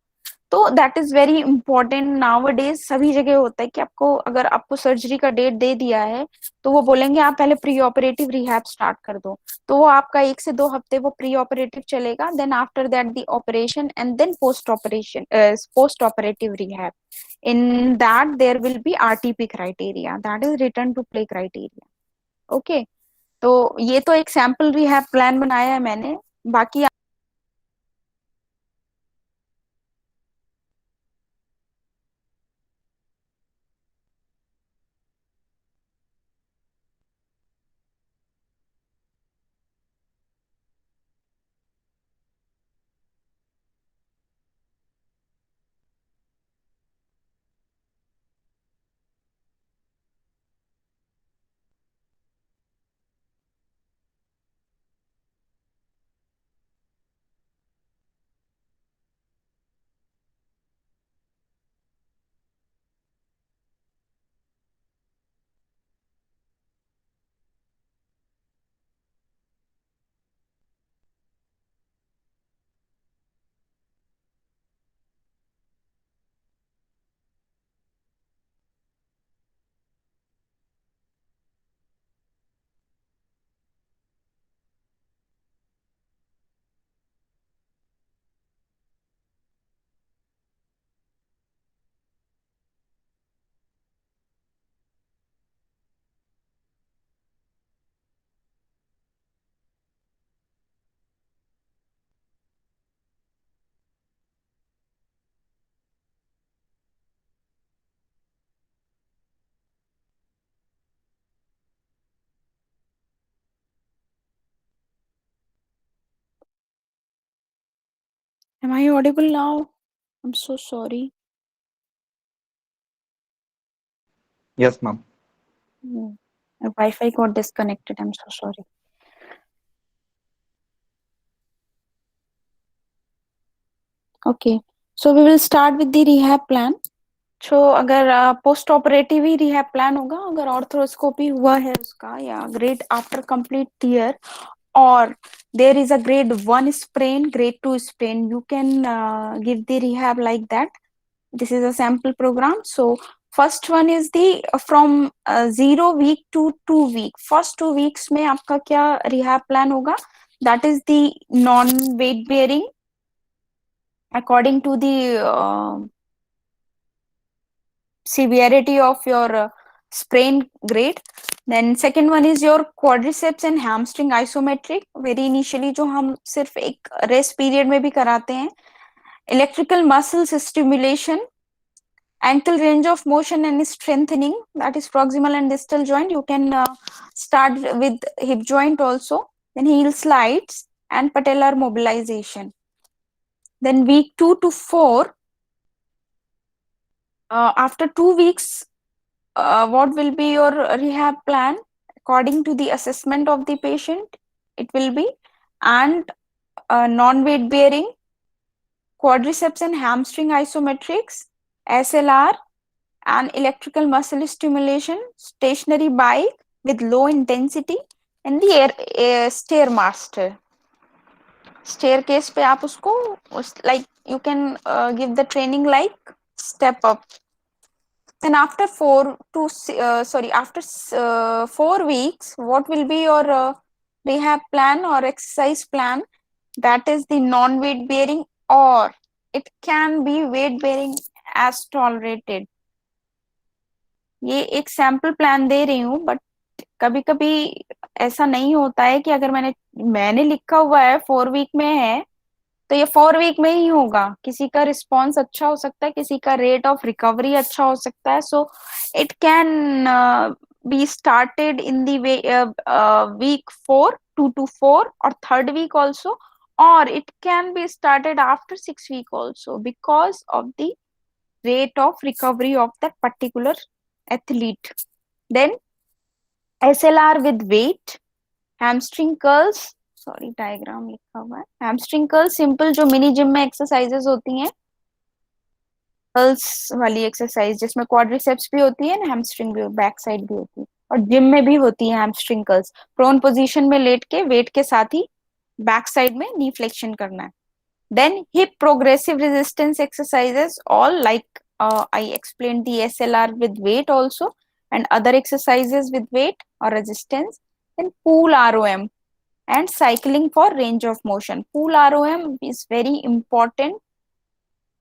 तो that is very important. Now days सभी जगह होता है कि आपको, अगर आपको सर्जरी का डेट दे दिया है तो वो बोलेंगे आप पहले प्री ऑपरेटिव रिहैब स्टार्ट कर दो. तो वो आपका 1 से 2 हफ्ते वो प्री ऑपरेटिव चलेगा, then after that the operation and then post operative rehab. In that there will be RTP criteria, that is return to play criteria. Okay. तो ये तो एक सैम्पल रिहैब प्लान बनाया है मैंने. बाकी Am I audible now? I'm so sorry. Yes, ma'am. My Wi-Fi got disconnected. I'm so sorry. Okay, so we will start with the rehab plan. So अगर post operative ही rehab plan होगा, अगर ऑर्थ्रोस्कोपी हुआ है उसका या grade after complete tear or there is a grade 1 sprain, grade 2 sprain, you can give the rehab like that. This is a sample program. So first one is the from 0 week to 2 week. First 2 weeks में आपका क्या rehab plan होगा? That is the non weight bearing according to the severity of your sprain grade. Then second one is your quadriceps and hamstring isometric. Very initially जो हम सिर्फ एक rest period में भी कराते हैं. Electrical muscles stimulation, ankle range of motion and strengthening, that is proximal and distal joint. You can start with hip joint also. Then heel slides and patellar mobilization. Then week 2 to 4, after 2 weeks, what will be your rehab plan according to the assessment of the patient? It will be and non-weight bearing, quadriceps and hamstring isometrics, SLR, and electrical muscle stimulation, stationary bike with low intensity, and the stairmaster. Staircase पे आप उसको like you can give the training like step up. Then after 4 weeks, what will be your rehab plan or exercise plan? That is the non-weight bearing, or it can be weight bearing as tolerated. ये एक sample plan दे रही हूँ, but कभी कभी ऐसा नहीं होता है कि अगर मैंने लिखा हुआ है 4 वीक में है तो ये 4 वीक में ही होगा. किसी का रिस्पॉन्स अच्छा हो सकता है, किसी का रेट ऑफ रिकवरी अच्छा हो सकता है. So it can be started in the week 4, 2 to 4, or 3rd week also, or it can be started after 6 week also, because of the rate of recovery of that particular athlete. Then SLR with weight, hamstring curls, sorry diagram लिखा हुआ है. Hamstring curl simple जो mini gym में exercises होती हैं, curls वाली exercise जिसमें quadriceps भी होती है ना, हैमस्ट्रिंग भी, बैक साइड भी होती है, और जिम में भी होती है हैमस्ट्रिंग कर्ल्स. प्रोन पोजीशन में लेट के वेट के साथ ही बैक साइड में नी फ्लेक्शन करना है. Then hip progressive resistance exercises, all like I explain the SLR with weight also, and other exercises with weight or resistance. Then pool ROM and cycling for range of motion. Pool ROM is very important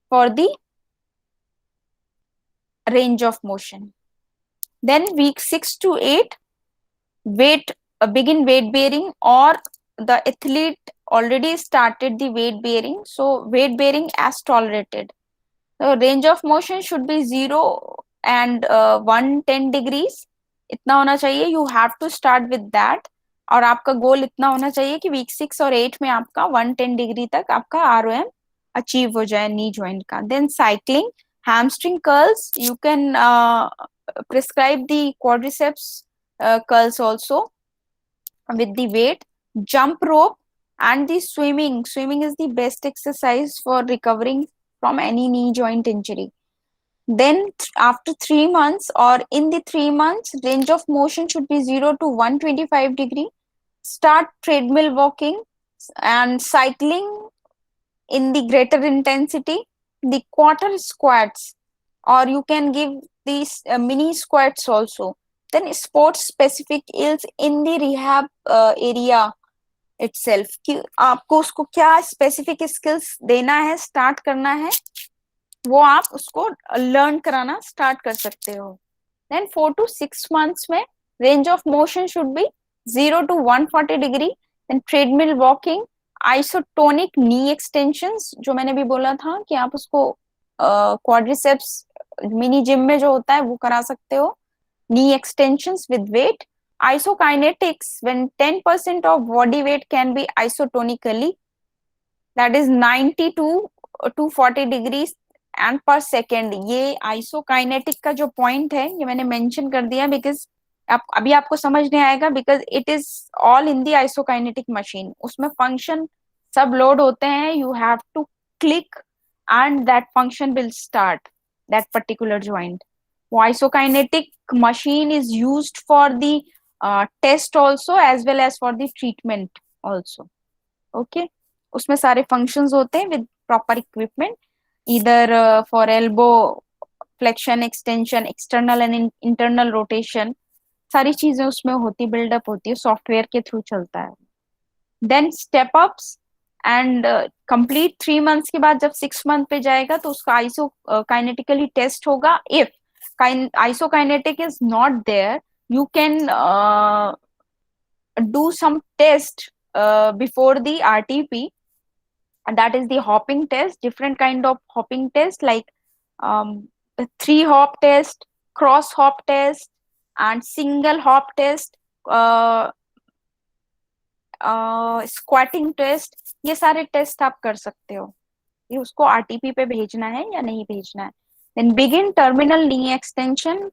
for the range of motion. Then week 6 to 8, begin weight bearing, or the athlete already started the weight bearing, so weight bearing as tolerated. The range of motion should be 0 and 110 degrees. इतना होना चाहिए. You have to start with that. और आपका गोल इतना होना चाहिए कि week 6 और 8 में आपका 110 डिग्री तक आपका ROM अचीव हो जाए नी जॉइंट का. Then cycling, hamstring curls, you can prescribe the quadriceps curls also with the weight. Jump rope and the swimming is the best exercise for recovering from any knee joint injury. Then after 3 months, or in the 3 months, range of motion should be 0 to 125 degree. Start treadmill walking and cycling in the greater intensity. The quarter squats, or you can give these mini squats also. Then sports specific ills in the rehab area itself, कि आपको उसको क्या specific skills देना है, start करना है, वो आप उसको लर्न कराना स्टार्ट कर सकते हो. देन 4 to 6 months में range of motion should be 0 to 140 degree. Then treadmill walking, isotonic knee extensions, जो मैंने भी बोला था कि आप उसको क्वाड्रिसेप्स मिनी जिम में जो होता है वो करा सकते हो. Knee extensions with weight. Isokinetics, when 10% of body weight can be isotonically, that is 90 to 240 degree and पर सेकेंड। ये आइसोकाइनेटिक का जो पॉइंट है ये मैंने मेंशन कर दिया बिकॉज अभी आपको समझ नहीं आएगा, because it is all in the isokinetic machine. उसमें फंक्शन सब लोड होते हैं, you have to click and that function will start that particular joint. वो isokinetic machine is used for the test also as well as for the treatment also. Okay, उसमें सारे functions होते हैं with proper equipment, इधर for elbow flexion, extension, external and internal rotation, सारी चीजें उसमें होती, बिल्डअप होती है, सॉफ्टवेयर के थ्रू चलता है। Then step ups and complete 3 months के बाद जब 6 मंथ पे जाएगा तो उसका आइसो काइनेटिकली टेस्ट होगा। If isokinetic is not there, you can do some test before the RTP, and that is the hopping test. Different kind of hopping test like a 3 hop test, cross hop test, and single hop test, squatting test. ये सारे test आप कर सकते हो। ये उसको RTP पे भेजना है या नहीं भेजना है। Then begin terminal knee extension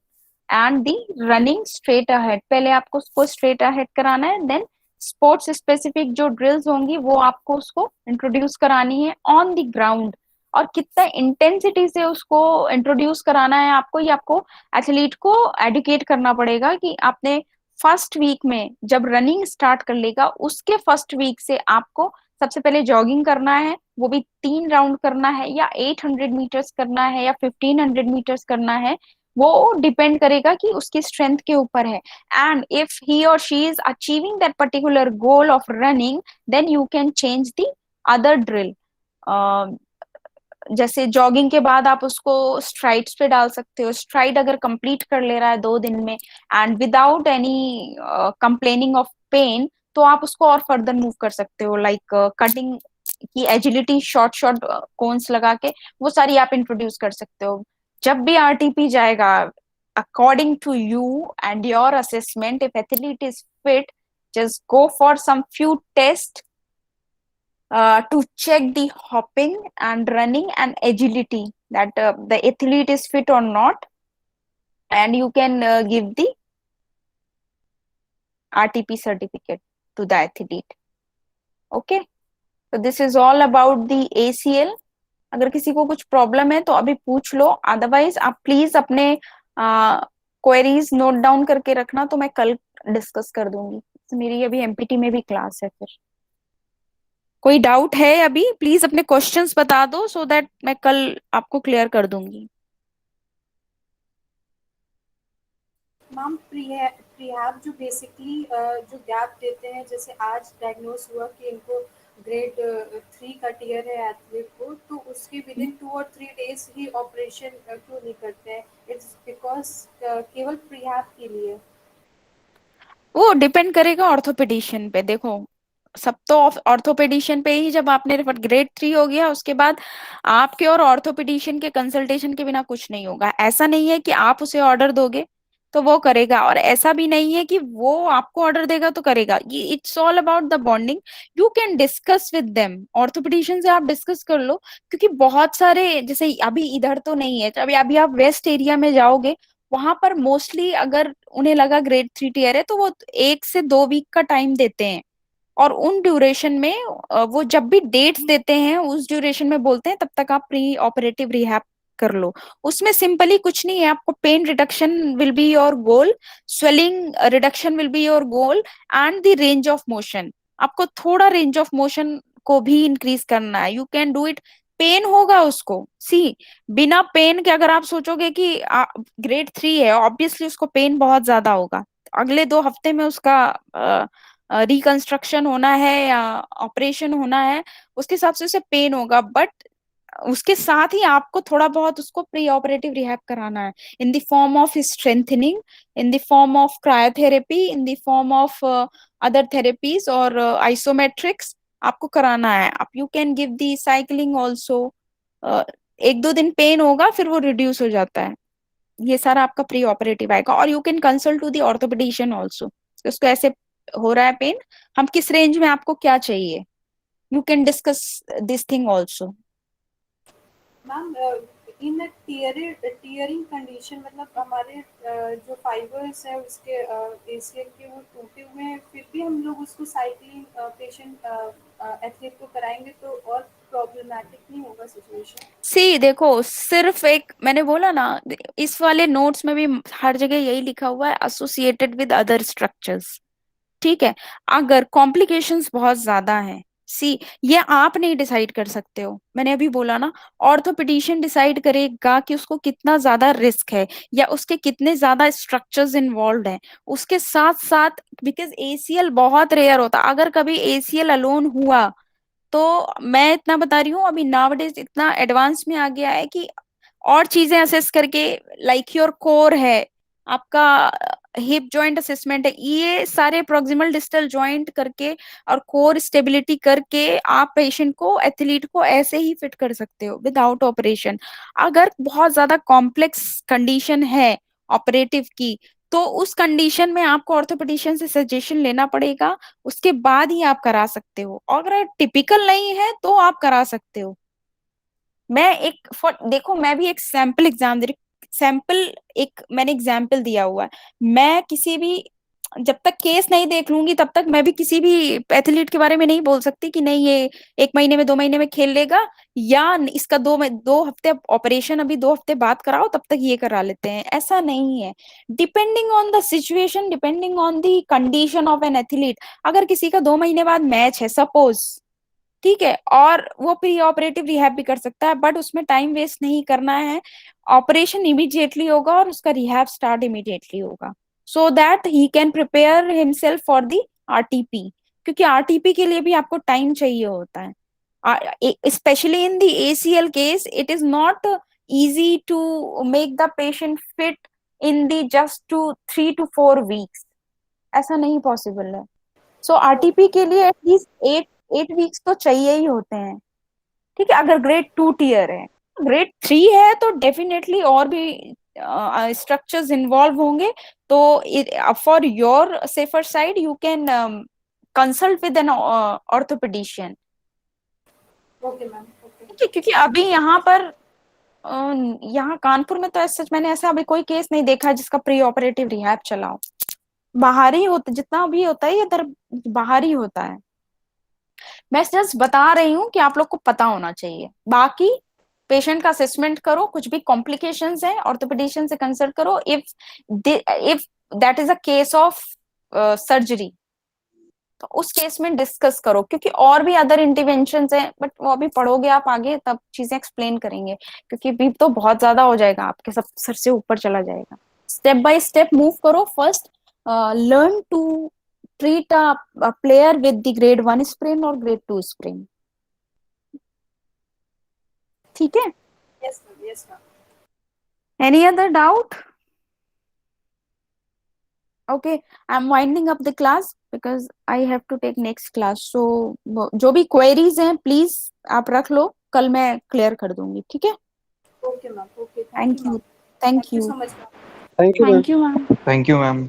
and the running straight ahead. पहले आपको उसको स्ट्रेट अहेड कराना है, देन स्पोर्ट्स स्पेसिफिक जो ड्रिल्स होंगी वो आपको उसको इंट्रोड्यूस करानी है ऑन द ग्राउंड। और कितना इंटेंसिटी से उसको इंट्रोड्यूस कराना है आपको, ये आपको एथलीट को एडुकेट करना पड़ेगा कि आपने फर्स्ट वीक में जब रनिंग स्टार्ट कर लेगा उसके फर्स्ट वीक से आपको सबसे पहले जॉगिंग करना है, वो भी 3 राउंड करना है, या 800 मीटर्स करना है, या 1500 मीटर्स करना है। वो डिपेंड करेगा कि उसकी स्ट्रेंथ के ऊपर है। एंड इफ ही और she is achieving that particular goal of running, then you can change the other drill. जैसे जॉगिंग के बाद आप उसको स्ट्राइड्स पे डाल सकते हो। स्ट्राइड अगर कंप्लीट कर ले रहा है 2 दिन में and without any complaining of pain, तो आप उसको और फर्दर मूव कर सकते हो, लाइक कटिंग की एजिलिटी, शॉर्ट शॉर्ट कोन्स लगा के वो सारी आप इंट्रोड्यूस कर सकते हो। जब भी आरटीपी जाएगा, according to you and your assessment, if athlete is fit, just go for some few tests to check the hopping and running and agility, that the athlete is fit or not, and you can give the RTP certificate to the athlete. Okay, so this is all about the ACL. अगर किसी को कुछ problem है तो अभी पूछ लो, otherwise आप please अपने क्वेरीज नोट डाउन करके रखना, तो मैं कल डिस्कस कर दूंगी। मेरी अभी एमपीटी में भी क्लास है। फिर कोई डाउट है अभी, प्लीज अपने क्वेश्चंस बता दो सो दैट मैं कल आपको क्लियर कर दूंगी। मैम प्रीहैब जो बेसिकली जो गैप देते हैं, जैसे आज डायग्नोस हुआ कि इनको ग्रेड 3 का टीयर है एथलीट को, तो उसके विद इन 2 और 3 डेज ही ऑपरेशन क्यों नहीं करते हैं? इट्स बिकॉज केवल प्रीहैब के लिए। वो डिपेंड करेगा ऑर्थोपेडिशियन पे। देखो, सब तो ऑर्थोपेडिशियन पे ही, जब आपने ग्रेड 3 हो गया उसके बाद आपके और ऑर्थोपेडिशियन के कंसल्टेशन के बिना कुछ नहीं होगा। ऐसा नहीं है कि आप उसे ऑर्डर दोगे तो वो करेगा, और ऐसा भी नहीं है कि वो आपको ऑर्डर देगा तो करेगा। ये it's all about the bonding. You can discuss with them, orthopedician से आप डिस्कस कर लो, क्योंकि बहुत सारे, जैसे अभी इधर तो नहीं है, अभी अभी आप वेस्ट एरिया में जाओगे, वहां पर मोस्टली अगर उन्हें लगा ग्रेड 3 टीयर है तो वो 1 से 2 वीक का टाइम देते हैं। और उन ड्यूरेशन में वो जब भी डेट्स देते हैं उस ड्यूरेशन में बोलते हैं तब तक आप प्री ऑपरेटिव रिहैब कर लो। उसमें सिंपली कुछ नहीं है, आपको pain reduction will be your goal, swelling reduction will be your goal, and the range of motion. आपको थोड़ा रेंज ऑफ मोशन को भी इंक्रीज करना है। You can do it. Pain होगा उसको, सी, बिना पेन के अगर आप सोचोगे कि ग्रेड 3 है, ऑब्वियसली उसको पेन बहुत ज्यादा होगा। अगले 2 हफ्ते में उसका रिकंस्ट्रक्शन होना है या ऑपरेशन होना है, उसके हिसाब से उसे पेन होगा। बट उसके साथ ही आपको थोड़ा बहुत उसको प्री ऑपरेटिव रिहैब कराना है, in the form of strengthening, in the form of cryotherapy, in the form of other therapies और आइसोमेट्रिक्स आपको कराना है। आप you can give the cycling also. 1-2 दिन पेन होगा, फिर वो रिड्यूस हो जाता है। ये सारा आपका प्री ऑपरेटिव आएगा। और you can consult to the orthopedician also, उसको ऐसे हो रहा है पेन, हम किस रेंज में आपको क्या चाहिए, you can discuss this thing also. Ma'am in tearing condition, मतलब हमारे जो फाइबर्स है उसके एसीएल के वो टूटे हुए हैं, फिर भी हम लोग उसको साइक्लिंग पेशेंट एथलीट को कराएंगे तो और प्रॉब्लमैटिक नहीं होगा सिचुएशन? सी देखो, सिर्फ एक मैंने बोला ना, इस वाले नोट्स में भी हर जगह यही लिखा हुआ है, एसोसिएटेड विद अदर स्ट्रक्चर्स। ठीक है, अगर कॉम्प्लिकेशंस बहुत ज्यादा हैं, सी ये आप नहीं डिसाइड कर सकते हो, मैंने अभी बोला ना, ऑर्थोपेडिशियन डिसाइड करेगा कि उसको कितना ज्यादा रिस्क है या उसके कितने ज्यादा स्ट्रक्चर्स इन्वॉल्व हैं। उसके साथ साथ बिकॉज एसीएल बहुत रेयर होता, अगर कभी एसीएल अलोन हुआ तो मैं इतना बता रही हूँ, अभी नावडेज इतना एडवांस में आ गया है कि और चीजें असेस करके, लाइक योर कोर है, आपका हिप जॉइंट असेसमेंट है, ये सारे प्रोक्सिमल डिस्टल जॉइंट करके और कोर स्टेबिलिटी करके आप पेशेंट को, एथलीट को ऐसे ही फिट कर सकते हो विदाउट ऑपरेशन। अगर बहुत ज्यादा कॉम्प्लेक्स कंडीशन है ऑपरेटिव की, तो उस कंडीशन में आपको ऑर्थोपेडिशियन से सजेशन लेना पड़ेगा, उसके बाद ही आप करा सकते हो। और अगर टिपिकल नहीं है तो आप करा सकते हो। मैं एक देखो, मैं भी एक सैंपल एग्जाम दे रही, सैंपल एक मैंने एग्जाम्पल दिया हुआ है। मैं किसी भी, जब तक केस नहीं देख लूंगी तब तक मैं भी किसी भी एथलीट के बारे में नहीं बोल सकती कि नहीं ये 1 महीने में 2 महीने में खेल लेगा, या इसका 2 हफ्ते ऑपरेशन अभी 2 हफ्ते बाद कराओ तब तक ये करा लेते हैं, ऐसा नहीं है। Depending on the situation, depending on the condition of an athlete. अगर किसी का 2 महीने बाद मैच है सपोज, ठीक है, और वो प्री ऑपरेटिव रिहैब भी कर सकता है, बट उसमें टाइम वेस्ट नहीं करना है, ऑपरेशन इमीडिएटली होगा और उसका रिहैब स्टार्ट इमीडिएटली होगा, so that he can prepare himself for the RTP. क्योंकि आरटीपी के लिए भी आपको टाइम चाहिए होता है, especially in the ACL case, it is not easy to make the patient fit in the just 2 3 to 4 weeks, ऐसा नहीं पॉसिबल है। सो आरटीपी के लिए एटलीस्ट 8 8 वीक्स तो चाहिए ही होते हैं। ठीक है, अगर ग्रेड 2 टीयर है, ग्रेड 3 है तो डेफिनेटली और भी स्ट्रक्चर्स इन्वॉल्व होंगे, तो for your safer side you can consult with an orthopedician. Okay ma'am, okay. ठीक है, क्योंकि अभी यहाँ पर यहाँ कानपुर में तो सच मैंने ऐसा अभी कोई केस नहीं देखा है जिसका प्री ऑपरेटिव रिहैब चला हो। बाहर ही होता, जितना भी होता है इधर बाहर ही होता है। मैं जस्ट बता रही हूँ कि आप लोग को पता होना चाहिए। बाकी पेशेंट का असेसमेंट करो, कुछ भी कॉम्प्लिकेशंस है ऑर्थोपेडिशियन से कंसल्ट करो। If that is a case of surgery, तो उस केस में डिस्कस करो, क्योंकि और भी अदर इंटरवेंशंस हैं, बट वो अभी पढ़ोगे आप आगे तब चीजें एक्सप्लेन करेंगे, क्योंकि अभी तो बहुत ज्यादा हो जाएगा, आपके सब सर से ऊपर चला जाएगा। स्टेप बाय स्टेप मूव करो। First learn to treat a player with the grade 1 sprain or grade 2 sprain। ठीक है, yes ma'am, yes ma'am. any other doubt? Okay, I'm winding up the class because I have to take next class, so जो भी queries हैं please आप रख लो, कल मैं clear कर दूंगी। ठीक है, okay ma'am, okay, thank thank you you, ma'am. Thank thank you you, so much ma'am. Thank you ma'am. Thank you ma'am. Thank you, ma'am.